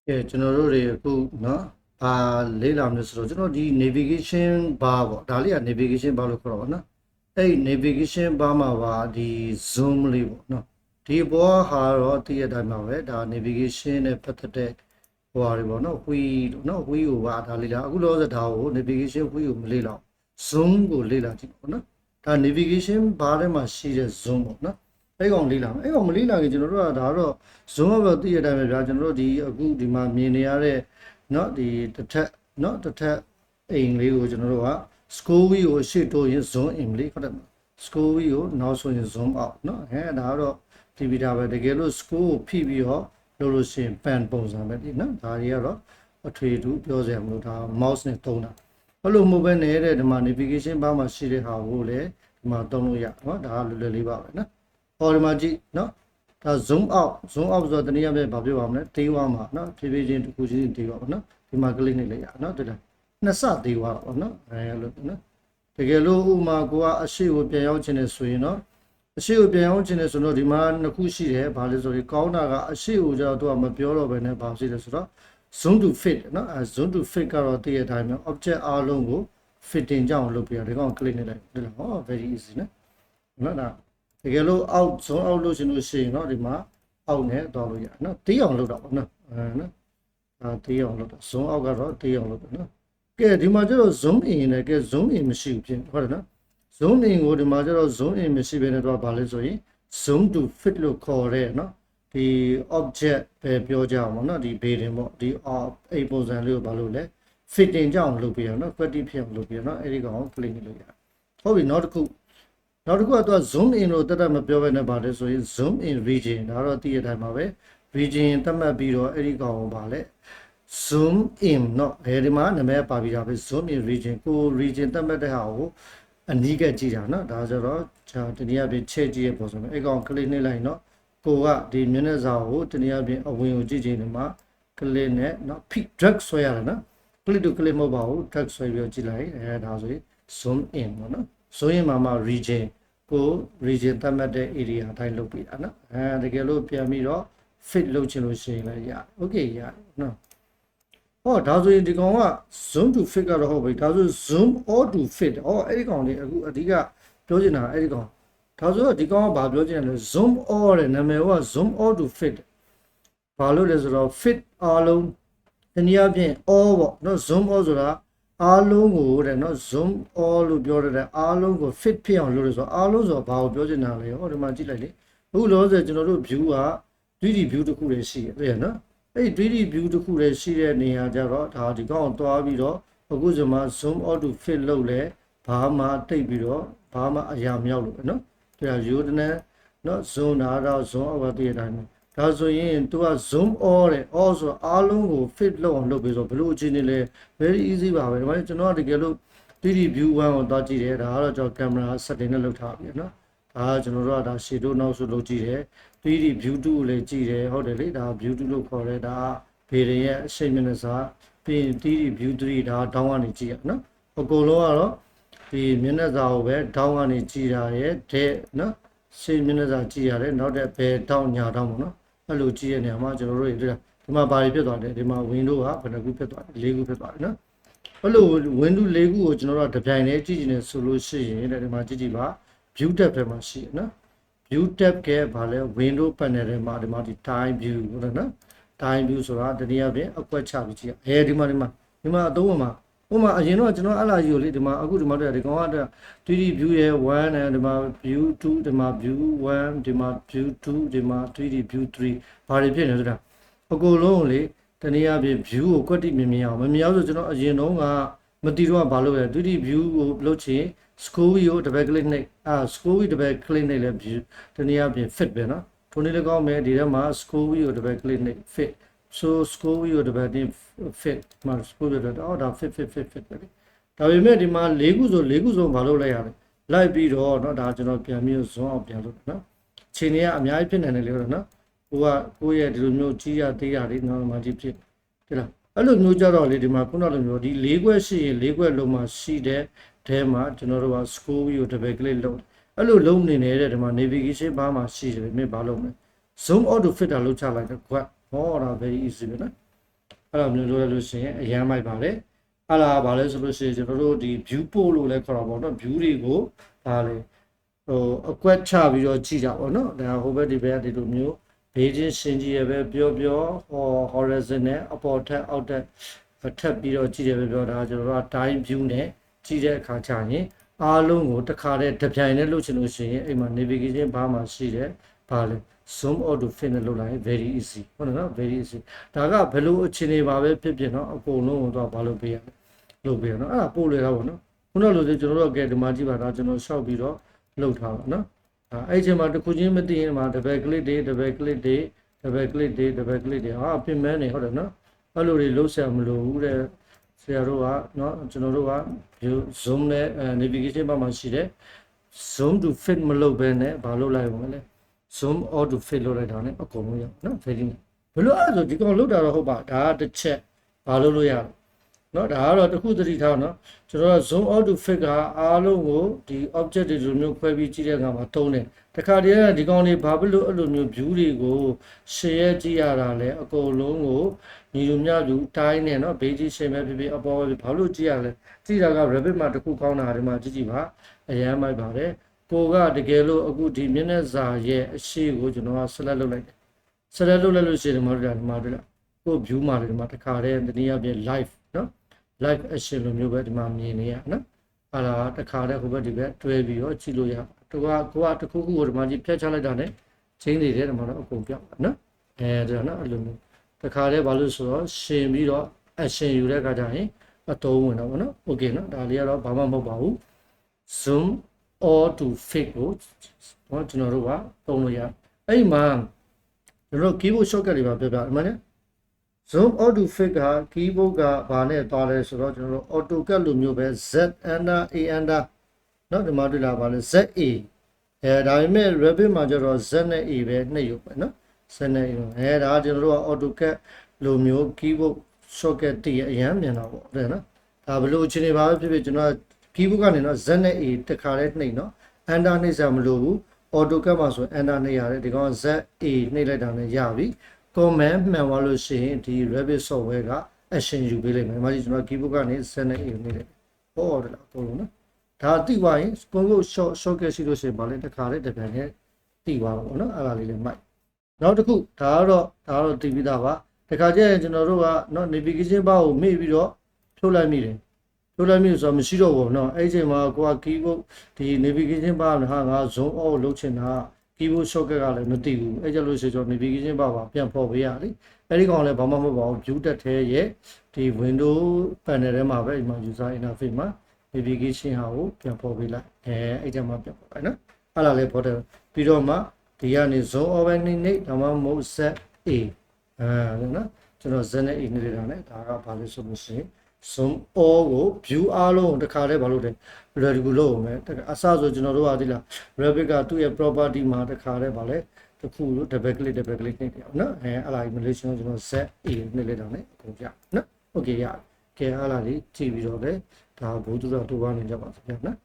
ကျွန်တော်တို့တွေအခုเนาะဘာလေ့လာမလဲဆိုတော့ကျွန်တော်ဒီ navigation bar ပေါ့ဒါလေးက navigation bar လို့ခေါ်တော့ဗောနော်အဲ့ navigation bar မှာပါဒီ zoom လေးပေါ့နော်ဒီဘောဟာတော့တည့်ရတိုင်းမှာပဲဒါ navigation နဲ့ပတ်သက်တဲ့ဟိုဟာတွေပေါ့နော် wheel เนาะ wheel ကိုပါဒါလေးလားအခုလောဆယ်ဒါကို navigation wheel ကိုမလေ့လောက် zoom ကိုလေ့လာကြည့်ပေါ့နော်ဒါ navigation bar ထဲမှာရှိတဲ့ zoom ပေါ့နော်အဲ့ကောင်လေးလာမယ်အဲ့ကောင်မလေးလာခင်ကျွန်တော်တို့ကဒါတော့ zoom တော့တည့်ရတိုင်းပဲဗျာကျွန်တော်တို့ဒီအခုဒီမှာမြင်နေရတဲ့เนาะဒီတစ်ထက်เนาะတစ်ထက်အိမ်လေးကိုကျွန်တော်တို့က scroll wheel ကိုရှေ့တိုးရင် zoom in လေးဟုတ်တယ်မလား scroll wheel ကိုနောက်ဆိုရင် zoom out เนาะဒါကတော့ဒီဗီဒါပဲတကယ်လို့ scroll ကိုဖိပြီးတော့လို့လို့ရှိရင် pan ပုံစံပဲဒီเนาะဒါတွေကတော့အထွေထူးပြောစရာမလိုဒါ mouse နဲ့သုံးတာဘာလို့မဟုတ်ဘဲနေတဲ့ဒီမှာ navigation bar မှာရှိတဲ့ဟာကိုလည်းဒီမှာသုံးလို့ရเนาะဒါကလွယ်လွယ်လေးပါပဲเนาะဟောဒီမှာကြည့်เนาะဒါ zoom out ဆိုတော့တနည်းအားဖြင့်ဘာပြောပါမလဲတေးဝါမှာเนาะဖြည်းဖြည်းချင်းတစ်ခုချင်းတေးဝါပါเนาะဒီမှာ click နေလိုက်ရเนาะတွေ့လားနှစ်ဆတေးဝါပါเนาะလို့เนาะတကယ်လို့ဥမာကိုကအရှိကိုပြန်ရောက်ခြင်းနဲ့ဆိုရင်เนาะအရှိကိုပြန်ရောက်ခြင်းနဲ့ဆိုတော့ဒီမှာနှစ်ခုရှိတယ်ဘာလဲဆိုရင်ကောင်းတာကအရှိကိုကျတော့သူကမပြောတော့ဘဲနဲ့ဘာဖြစ်လဲဆိုတော့ zoom to fit เนาะzoom to fit ကတော့တည့်ရတိုင်းမျိုး object အားလုံးကို fitting ကြောင်းလုပ်ပြရဒီကောင် click နေလိုက်တွေ့လားဟော very easy နော်ဒါတကယ်လို့ out zone out လို့ရှင်လို့ရှိရင်တော့ဒီမှာ out နဲ့သွားလို့ရနော်တေးအောင်လုပ်တာပေါ့နော်နော်တေးအောင်လုပ်တာ zone out ကတော့တေးအောင်လုပ်တယ်နော်ကဲဒီမှာကျတော့ zoom in နဲ့ကဲ zoom in မရှိဘူးဖြစ်ဟုတ်တယ်နော် zoom in ကိုဒီမှာကျတော့ zoom in မရှိဘဲနဲ့တော့ဗာလဲဆိုရင် zoom to fit လို့ခေါ်တဲ့နော်ဒီ object ပဲပြောကြအောင်ပေါ့နော်ဒီ bearing ပေါ့ဒီ အိမ်ပုံစံလေးကိုဗာလို့လဲ fitting ကြောင်းလုပ်ပြရနော် quality ဖြစ်အောင်လုပ်ပြရနော်အဲ့ဒီကောင်ကို click လုပ်ရဟုတ်ပြီနောက်တစ်ခုကတော့ zoom in လို့တက်မပြောဘဲနဲ့ပါတယ်ဆိုရင် zoom in region ဒါတော့တည့်ရတိုင်းပါပဲ region သတ်မှတ်ပြီးတော့အဲ့ဒီကောင်ကိုပါလဲ zoom in เนาะဒီမှာနာမည်ပါပြီးတာပဲ zoom in region ကို region သတ်မှတ်တဲ့ဟာကိုအနီးကကြည့်တာเนาะဒါဆိုတော့တနည်းအားဖြင့်ချက်ကြည့်ရပုံစံပဲအဲ့ကောင် click နှိပ်လိုက်เนาะကိုကဒီမျက်နှာစာကိုတနည်းအားဖြင့်အဝင်ကိုကြည့်ခြင်းဒီမှာ click နဲ့เนาะ pick drag ဆွဲရတယ်เนาะ click to click မဟုတ်ပါဘူး drag ဆွဲပြီးတော့ကြည့်လိုက်ဒါဆိုရင် zoom in ပေါ့เนาะဆိုရင်မှာ region ကို region သတ်မှတ်တဲ့ area အတိုင်းလုပ်ပြတာနော်တကယ်လို့ပြန်ပြီးတော့ fit လုပ်ချင်လို့ရှိရင်လည်းရ okay ရနော်ဟောဒါဆိုရင်ဒီကောင်က zoom to fit ကတော့ဟုတ်ပြီဒါဆို zoom all to fit အဲ့ဒီကောင်လေးအခုအဓိကပြောချင်တာအဲ့ဒီကောင်ဒါဆိုတော့ဒီကောင်ကဘာပြောချင်လဲ zoom all တဲ့နာမည်က zoom all to fit ဘာလို့လဲဆိုတော့ fit အားလုံးတနည်းအားဖြင့် all ပေါ့နော် zoom all ဆိုတာအားလုံးကိုတဲ့နော် zoom all လို့ပြောရတဲ့အားလုံးကို fit ဖြစ်အောင်လုပ်လို့ဆိုတော့အားလုံးဆိုတော့ဘာကိုပြောချင်တာလဲဟောဒီမှာကြည့်လိုက်လေအခုလောဆယ်ကျွန်တော်တို့ view က 3D view တစ်ခုတည်းရှိတယ်နော်အဲ့ 3D view တစ်ခုတည်းရှိတဲ့နေရာကြတော့ဒါဒီကောင်ကိုတွားပြီးတော့အခုဆိုမှ zoom all to fit လုပ်လဲဘာမှတိတ်ပြီးတော့ဘာမှအရာမရောက်လို့ပဲနော်ဒါရိုးတနဲ့နော် zoom တာတော့ zoom out တည်းတိုင်းဒါဆိုရင် तू က zoom all တဲ့ all ဆိုအားလုံးကို fit လုပ်အောင်လုပ်ပြီးဆိုဘယ်လိုအခြေအနေလဲ very easy ပါပဲဒီမှာကျွန်တော်ကတကယ်လို့ 3D view 1ကိုတွားကြည့်တယ်ဒါကတော့ကျွန်တော်ကင်မရာ setting နဲ့လုပ်ထားပြီနော်ဒါကကျွန်တော်တို့ကဒါ shadow နောက်ဆိုလုပ်ကြည့်တယ် 3D view 2ကိုလည်းကြည့်တယ်ဟုတ်တယ်လေဒါ view 2လို့ခေါ်တယ်ဒါဘေးရဲ့အရှိန်မျက်နှာစာပြီးရင် 3D view 3ဒါ down ကနေကြည့်ရနော်အကုန်လုံးကတော့ဒီမျက်နှာစာကိုပဲ down ကနေကြည့်တာရဲ့တဲ့နော်ရှေ့မျက်နှာစာကြည့်ရတယ်နောက်တဲ့ဘယ် down ညာ down ပေါ့နော်အဲ့လိုကြည့်ရနေမှာကျွန်တော်တို့ဒီမှာဘာတွေဖြစ်သွားလဲဒီမှာ window ကဘယ်နှခုဖြစ်သွားလဲ၄ခုဖြစ်သွားတယ်နော်အဲ့လို window ၄ခုကိုကျွန်တော်တို့တပြိုင်တည်းကြည့်နေဆိုလို့ရှိရင်ဒီမှာကြည့်ကြည့်ပါ view tab ထဲမှာရှိရနော် view tab ကဘာလဲ window panel ထဲမှာဒီမှာဒီ time view ဟုတ်တယ်နော် time view ဆိုတာတနည်းအားဖြင့်အကွက်ချပြီးကြည့်ရဒီမှာအသုံးဝင်မှာဥပမာအရင်တော့ကျွန်တော်အဲ့လာကြီးကိုလေဒီမှာအခုဒီမှာတွေ့ဒီကောင်က 3D view ရဲ့1နဲ့ဒီမှာ view 2ဒီမှာ view 1ဒီမှာ view 2ဒီမှာ 3D view 3ဘာတွေဖြစ်နေဆိုတာအကုန်လုံးလေတနည်းအားဖြင့် view ကိုကွက်တိမြင်အောင်မမြင်အောင်ဆိုကျွန်တော်အရင်တော့ကမတီတော့ဘာလို့လဲ 3D view ကိုလုပ်ချင် scroll wheel ကို double click နဲ့scroll wheel double click နဲ့လည်း view တနည်းအားဖြင့် fit ပဲနော်ထိုနည်းလည်းကောင်းမယ်ဒီထဲမှာ scroll wheel ကို double click နဲ့ fit so scroll wheel ကို double click fit မှာ scroll wheel တော့ဒါ fit ပဲဒါပေမဲ့ဒီမှာ၄ခုဆိုဘာလို့လိုက်ရလဲလိုက်ပြီးတော့เนาะဒါကျွန်တော်ပြန်ပြီး zoom out ပြန်လုပ်เนาะအချိန်တွေကအများကြီးဖြစ်နေတယ်လေဟုတ်เนาะကိုရဲ့ဒီလိုမျိုးကြီးရသေးတာလေးနော်မှကြီးဖြစ်ဒီလားအဲ့လိုမျိုးကြတော့လေဒီမှာခုနလိုမျိုးဒီ၄ခွက်ရှိရင်၄ခွက်လုံးမှာရှိတဲ့ထဲမှာကျွန်တော်တို့က scroll wheel ကို double click လုပ်အဲ့လိုလုံးနေနေတဲ့ဒီမှာ navigation bar မှာရှိတယ်မြင်ဘာလုပ်မလဲ zoom out to fit တာလုပ်ချလိုက်တော့ကွက်ဟောတာ very easy ပဲနော် အဲ့လိုမျိုးလုပ်ရလို့ရှိရင်အရန်မိုက်ပါတယ်အဲ့ဒါဘာလဲဆိုလို့ရှိရင်ကျွန်တော်တို့ဒီ view ပို့လို့လည်းခေါ်တာပေါ့နော် view တွေကိုဒါလေဟိုအကွက်ချပြီးတော့ကြည့်ကြပါတော့ဒါဟိုဘက်ဒီဘက်ကဒီလိုမျိုးဘေးချင်းရှင်းကြည့်ရပဲပြောဟော horizon နဲ့အပေါ်ထက်အောက်ထက်ထပ်ပြီးတော့ကြည့်ရပဲပြောဒါကျွန်တော်တို့က time view နဲ့ကြည့်တဲ့အခါကျရင်အားလုံးကိုတစ်ခါတည်းတစ်ပြိုင်နဲ့လုပ်ချင်လို့ရှိရင်အိမ်မှာ navigation bar မှာရှိတယ်ဘာလဲ zoom out to fit နဲ့လုပ်လိုက်ရင် very easy ဟုတ်တယ်နော် very easy ဒါကဘယ်လိုအခြေအနေပါပဲဖြစ်ဖြစ်နော်အကုန်လုံးကိုတော့ဘာလုပ်ပေးရလဲလုပ်ပေးရနော်အဲ့ဒါပို့လေတာပေါ့နော်ခုနလိုဆိုကျွန်တော်တို့ကဒီမှာကြည့်ပါဒါကျွန်တော်ရှောက်ပြီးတော့လုပ်ထားပါနော်အဲ့ချိန်မှာတစ်ခုချင်းမသိရင်မှာ double click တွေ double click တွေ double click တွေ double click တွေဟာပြင်မဲနေဟုတ်တယ်နော်အဲ့လိုတွေလုပ်ဆရာမလိုဘူးတဲ့ဆရာတို့ကနော်ကျွန်တော်တို့က zoom နဲ့ navigation bar မှာရှိတယ် zoom to fit မလုပ်ဘဲနဲ့ဘာလုပ်လိုက်ပါလဲ zoom out to fit လုပ်လိုက်တာ ਨੇ အကုန်လုံးရနော် very ဘယ်လိုအဲ့ဆိုဒီကောင်လုပ်တာတော့ဟုတ်ပါဒါကတစ်ချက်ဘာလုပ်လို့ရလဲနော်ဒါကတော့တစ်ခုသတိထားနော်ကျွန်တော်က zoom out to fit ကအားလုံးကိုဒီ object တွေလိုမျိုးခွဲပြီးကြည့်တဲ့အခါမှာတုံးတယ်တခါတည်းကဒီကောင်တွေဘာဖြစ်လို့အဲ့လိုမျိုး view တွေကို share ကြည့်ရတာလဲအကုန်လုံးကိုညီလိုမျှလူတိုင်းနဲ့နော်ဘေးကြီး share မဲ့ဖြစ်ဖြစ်အပေါ်ပဲဘာလို့ကြည့်ရလဲကြည့်တာက rabbit မှာတစ်ခုကောင်းတာဒီမှာကြည့်ကြည့်ပါအရန်မိုက်ပါတယ်ကိုကတကယ်လို့အခုဒီမျက်နှာစာရဲ့အရှိကိုကျွန်တော်က select လုပ်လိုက်တယ် select လုပ်လိုက်လို့ရှိရင်ဒီမှာတွေ့လားကို view မှာဒီမှာတစ်ခါတည်းတနည်းအားဖြင့် live နော် live action လိုမျိုးပဲဒီမှာမြင်နေရနော်အဲ့ဒါတစ်ခါတည်းဟိုဘက်ဒီဘက်တွဲပြီးတော့ကြည့်လို့ရကိုကတစ်ခုခုကိုဒီမှာကြည့်ဖြတ်ချလိုက်တာ ਨੇ ချင်းနေတယ်ဒီမှာတော့အကုန်ပြောက်နော်ဒါနော်အဲ့လိုမျိုးတစ်ခါတည်းဘာလို့ဆိုတော့ရှင်ပြီးတော့ action ယူတဲ့အခါကျရင်အတုံးဝင်တော့ဗောနော် okay နော်ဒါလေးကတော့ဘာမှမဟုတ်ပါဘူး zoom or to fit ကိုကျွန်တော်တို့ကသုံးလို့ရအဲ့မှာကျွန်တော် keyboard shortcut တွေပါပြပြအမှန်နဲ့ zoom out to fit က keyboard ကဘာနဲ့သွားလဲဆိုတော့ကျွန်တော်တို့ AutoCAD လိုမျိုးပဲ Z enter A enter เนาะဒီမှာတွေ့လာပါလဲ ZA ဒါပေမဲ့ Revit မှာကျတော့ Z နဲ့ A ပဲနှစ်ရုပ်ပဲเนาะ Z နဲ့ A ဒါကကျွန်တော်တို့က AutoCAD လိုမျိုး keyboard shortcut တည်းအရန်မြန်တာပေါ့တဲ့နော်ဒါဘယ်လိုအခြေအနေပါပဲဖြစ်ဖြစ်ကျွန်တော် keyboard ကနေတော့ Z နဲ့ A တစ်ခါလေးနှိပ်နော် enter နှိပ်စရာမလိုဘူး AutoCAD မှာဆို enter နှိပ်ရတယ်ဒီကောင် ZA နှိပ်လိုက်တာနဲ့ရပြီ command မှန်သွားလို့ရှိရင်ဒီ Revit software က action ယူပေးလိုက်မယ်။ဒီမှာကျွန်တော် keyboard ကနေ Z နဲ့ A နှိပ်လိုက်။ဟောတယ်လားအကုန်လုံးနော်။ဒါတိသွားရင် control shortcut ရှိလို့ရှိရင်ဗာလဲတစ်ခါလေးတစ်ပြန်နဲ့တိသွားတော့ဗောနော်။အဲ့ဒါလေးလည်းမိုက်။နောက်တစ်ခုဒါကတော့တိပြီးသားပါ။တခါကျရင်ကျွန်တော်တို့ကနော် navigation bar ကိုမေ့ပြီးတော့ဖြုတ်လိုက်မိတယ်။ဖြုတ်လိုက်မိဆိုတော့မရှိတော့ဘူးနော်။အဲ့ဒီအချိန်မှာကိုက keyboard ဒီ navigation bar ဟာငါ zoom out လုပ်ချင်တာ keyboard shortcut ကလည်းမသိဘူး။အဲ့ကြလို့ရှိရင် navigation bar ပါပြန်ဖော်ပေးရလေ။အဲ့ဒီကောင်လည်းဘာမှမဟုတ်ပါဘူး view တက်ထဲရဲ့ဒီ window panel ထဲမှာပဲဒီမှာ user interface မှာ navigation ဟာကိုပြန်ဖော်ပေးလိုက်အဲ့ကြမှာပြန်ဖော်လိုက်နော်အဲ့ဒါလေးဖော်တယ်ပြီးတော့မှဒီကနေ zoom over နေဒါမှမဟုတ် Z A နော်ကျွန်တော် Z နဲ့ A နေတာ ਨੇ ဒါကဘာလို့ဆိုလို့ရှိရင် zoom all ကို view အားလုံးတစ်ခါတည်းဘာလို့လဲ ready ကိုလုပ်အောင်မယ်အစဆိုကျွန်တော်တို့ကဒီလား Revit ကသူ့ရဲ့ property မှာတစ်ခါတည်းဘာလဲတစ်ခုလို့ double click နှိပ်တယ်နော်အဲ့ဒါကြီး Malaysian ကျွန်တော် Z A နှိပ်လိုက်တာ ਨੇ အကုန်ပြနော် okay ရကဲအားလားလေးကြည့်ပြီးတော့လေဒါဘိုးသူတော်တို့ပါနေကြပါစေဗျာနော်